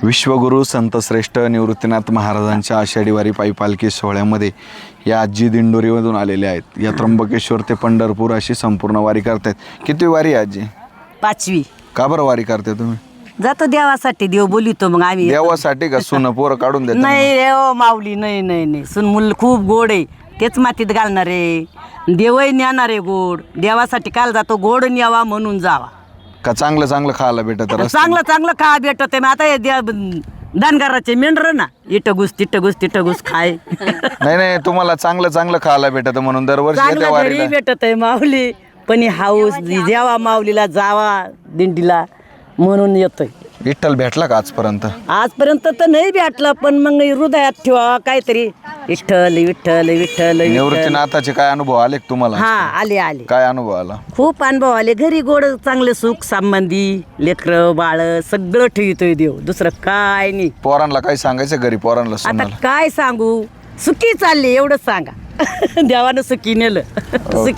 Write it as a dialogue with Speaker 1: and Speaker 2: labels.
Speaker 1: विश्वगुरू संतश्रेष्ठ निवृत्तीनाथ महाराजांच्या आषाढी वारी पायी पालखी सोहळ्यामध्ये या आजी दिंडोरीमधून आलेल्या आहेत. या त्र्यंबकेश्वर ते पंढरपूर अशी संपूर्ण वारी करतायत. किती वारी आहे आजी?
Speaker 2: 5वी.
Speaker 1: का बरं वारी करते तुम्ही?
Speaker 2: जातो देवासाठी, देव बोलितो मग आम्ही.
Speaker 1: देवासाठी का? सुन पोरं काढून देत?
Speaker 2: नाही रे ओ माऊली, नाही नाही नाही. सुन मुल खूप गोड आहे, तेच मातीत घालणार आहे. देवही नेणार आहे गोड. देवासाठी काल जातो, गोड न्यावा म्हणून जावा.
Speaker 1: का चांगलं चांगलं खायला भेटत?
Speaker 2: चांगलं चांगलं खा भेटत आहे. आता हे धनगराचे मेंढर ना, इटगुस तिटगुस तिटगुस खाय.
Speaker 1: नाही नाही, तुम्हाला चांगलं चांगलं खायला भेटत म्हणून दरवर्षी येते
Speaker 2: चांगलं
Speaker 1: वारीला.
Speaker 2: घरी भेटत आहे माऊली, पण ही हाऊस जेवा माऊलीला जावा दिंडीला म्हणून येतोय.
Speaker 1: विठ्ठल भेटला का आजपर्यंत?
Speaker 2: आजपर्यंत तर नाही भेटलं, पण मग हृदयात ठेवा काहीतरी. विठ्ठल विठ्ठल विठ्ठल विठ्ठल.
Speaker 1: निवृत्तीनाथाचे काय अनुभव आले का तुम्हाला?
Speaker 2: हा, आले आले.
Speaker 1: काय अनुभव आला?
Speaker 2: खूप अनुभव आले. घरी गोड चांगले सुख संबंधी, लेकरं बाळ सगळं ठेवतोय देव, दुसरं काय नाही.
Speaker 1: पोरांना काय सांगायचं घरी? पोरांना
Speaker 2: आता
Speaker 1: सुनाला
Speaker 2: काय सांगू, सुखी चालले एवढं सांगा. देवानं सुखी नेलं, सुखी